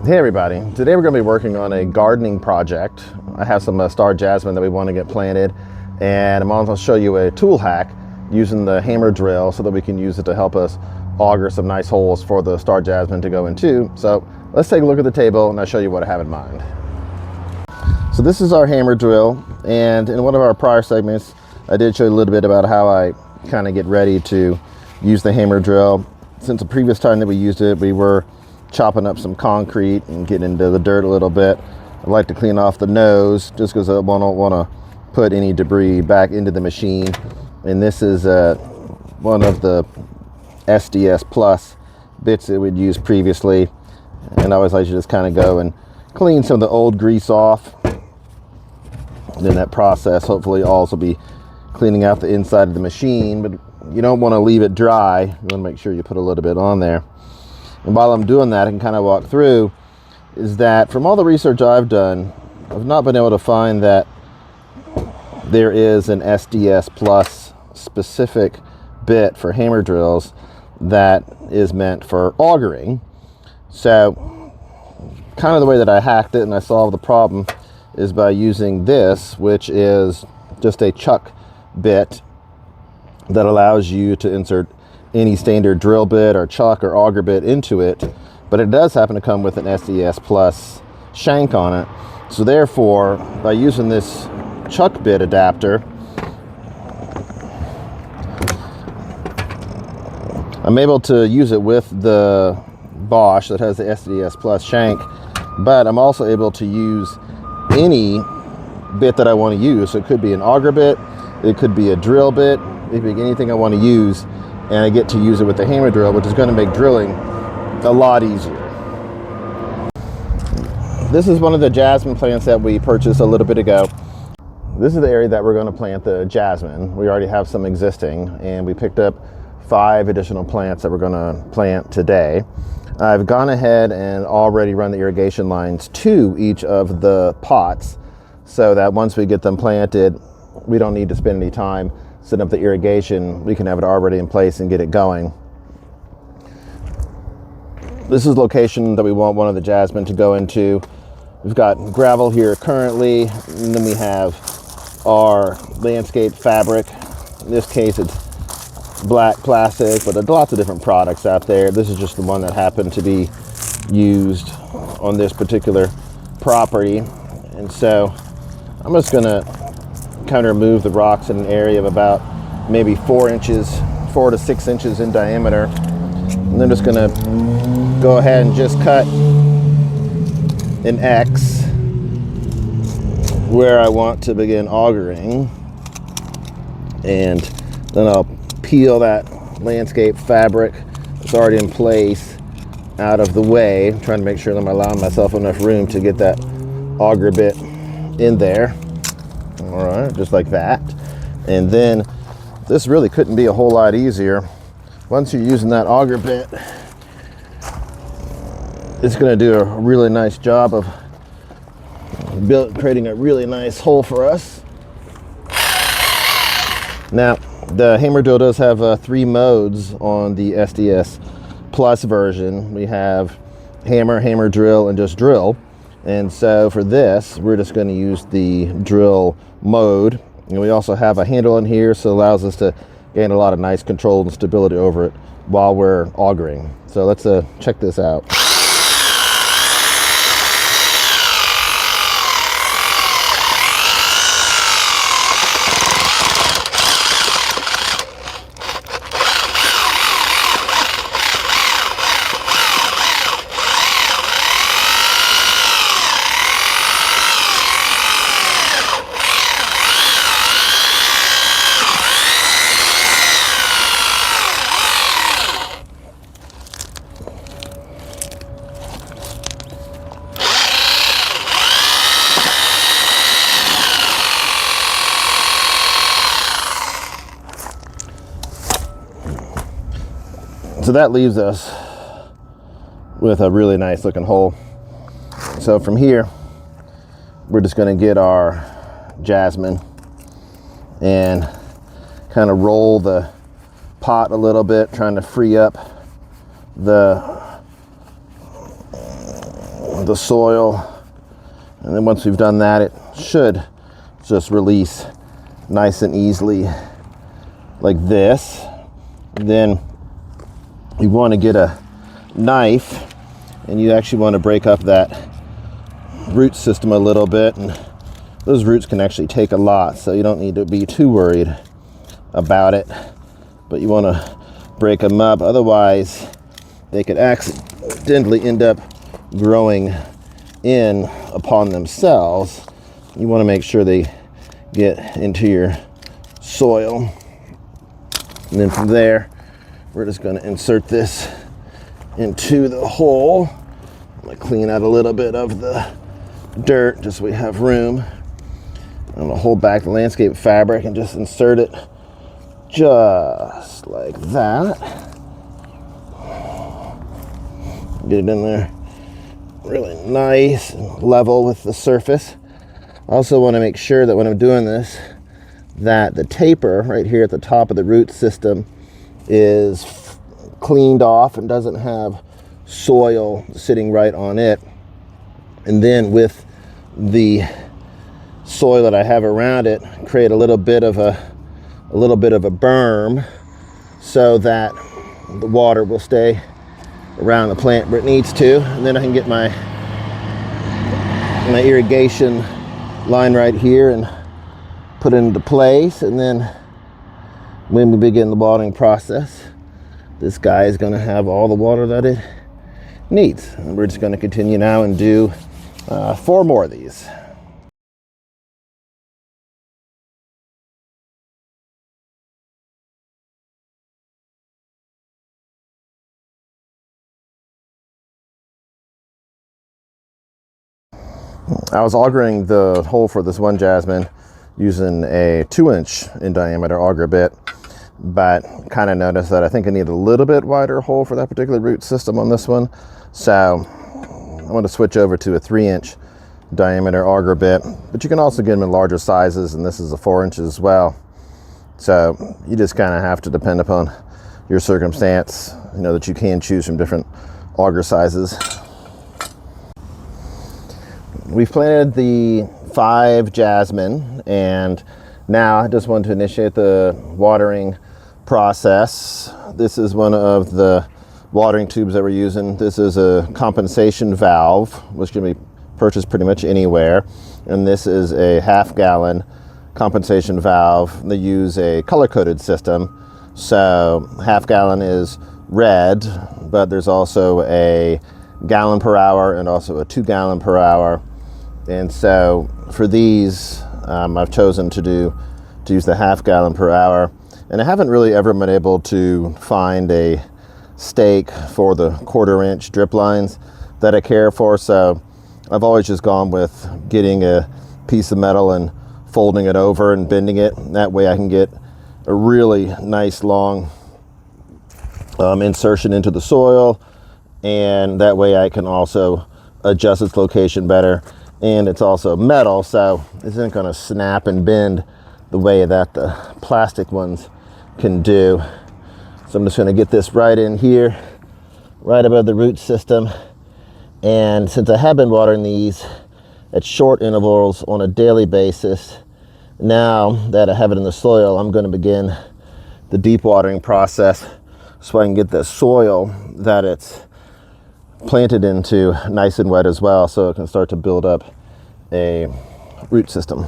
Hey everybody, today we're going to be working on a gardening project. I have some star jasmine that we want to get planted, and I'm going to show you a tool hack using the hammer drill so that we can use it to help us auger some nice holes for the star jasmine to go into. So let's take a look at the table and I'll show you what I have in mind. So this is our hammer drill, and in one of our prior segments I did show you a little bit about how I kind of get ready to use the hammer drill. Since the previous time that we used it, we were chopping up some concrete and getting into the dirt a little bit. I like to clean off the nose just because I don't want to put any debris back into the machine. And this is one of the SDS Plus bits that we'd used previously. And I always like to just kind of go and clean some of the old grease off. And in that process, hopefully also be cleaning out the inside of the machine, but you don't want to leave it dry. You want to make sure you put a little bit on there. And while I'm doing that, I can kind of walk through, is that from all the research I've done, I've not been able to find that there is an SDS Plus specific bit for hammer drills that is meant for augering. So kind of the way that I hacked it and I solved the problem is by using this, which is just a chuck bit that allows you to insert any standard drill bit or chuck or auger bit into it, but it does happen to come with an SDS Plus shank on it. So therefore, by using this chuck bit adapter, I'm able to use it with the Bosch that has the SDS Plus shank, but I'm also able to use any bit that I want to use. So it could be an auger bit, it could be a drill bit, it could be anything I want to use, and I get to use it with the hammer drill, which is going to make drilling a lot easier. This is one of the jasmine plants that we purchased a little bit ago. This is the area that we're going to plant the jasmine. We already have some existing, and we picked up 5 additional plants that we're going to plant today. I've gone ahead and already run the irrigation lines to each of the pots so that once we get them planted, we don't need to spend any time setting up the irrigation. We can have it already in place and get it going. This is the location that we want one of the jasmine to go into. We've got gravel here currently, and then we have our landscape fabric. In this case it's black plastic, but there's lots of different products out there. This is just the one that happened to be used on this particular property. And so I'm just gonna kind of remove the rocks in an area of about maybe 4 to 6 inches in diameter. And I'm just gonna go ahead and just cut an X where I want to begin augering, and then I'll peel that landscape fabric that's already in place out of the way. I'm trying to make sure that I'm allowing myself enough room to get that auger bit in there. All right, just like that. And then this really couldn't be a whole lot easier. Once you're using that auger bit, it's going to do a really nice job of creating a really nice hole for us. Now, the hammer drill does have 3 modes on the SDS Plus version. We have hammer, hammer drill, and just drill. And so for this, we're just going to use the drill mode. And we also have a handle in here, so it allows us to gain a lot of nice control and stability over it while we're augering. So let's check this out. So that leaves us with a really nice looking hole. So from here, we're just going to get our jasmine and kind of roll the pot a little bit, trying to free up the the soil. And then once we've done that, it should just release nice and easily like this. Then you want to get a knife and you actually want to break up that root system a little bit, and those roots can actually take a lot, so you don't need to be too worried about it, but you want to break them up, otherwise they could accidentally end up growing in upon themselves. You want to make sure they get into your soil, and then from there we're just going to insert this into the hole. I'm going to clean out a little bit of the dirt just so we have room. I'm going to hold back the landscape fabric and just insert it just like that. Get it in there really nice and level with the surface. I also want to make sure that when I'm doing this, that the taper right here at the top of the root system is cleaned off and doesn't have soil sitting right on it. And then with the soil that I have around it, create a little bit of a berm so that the water will stay around the plant where it needs to. And then I can get my irrigation line right here and put it into place. And then when we begin the watering process, this guy is going to have all the water that it needs. And we're just going to continue now and do 4 more of these. I was augering the hole for this one jasmine using a 2-inch in diameter auger bit, but kind of noticed that I think I need a little bit wider hole for that particular root system on this one. So I want to switch over to a 3-inch diameter auger bit, but you can also get them in larger sizes, and this is a 4 inch as well. So you just kind of have to depend upon your circumstance, you know, that you can choose from different auger sizes. We've planted the 5 jasmine, and now I just want to initiate the watering process. This is one of the watering tubes that we're using. This is a compensation valve, which can be purchased pretty much anywhere. And this is a 1/2 gallon compensation valve. They use a color-coded system. So 1/2 gallon is red, but there's also a gallon per hour and also a 2 gallon per hour. And so for these, I've chosen to use the 1/2 gallon per hour. And I haven't really ever been able to find a stake for the 1/4 inch drip lines that I care for. So I've always just gone with getting a piece of metal and folding it over and bending it. That way I can get a really nice long insertion into the soil. And that way I can also adjust its location better. And it's also metal, so it isn't going to snap and bend the way that the plastic ones can do. So I'm just going to get this right in here, right above the root system. And since I have been watering these at short intervals on a daily basis, now that I have it in the soil, I'm going to begin the deep watering process so I can get the soil that it's planted into nice and wet as well, so it can start to build up a root system.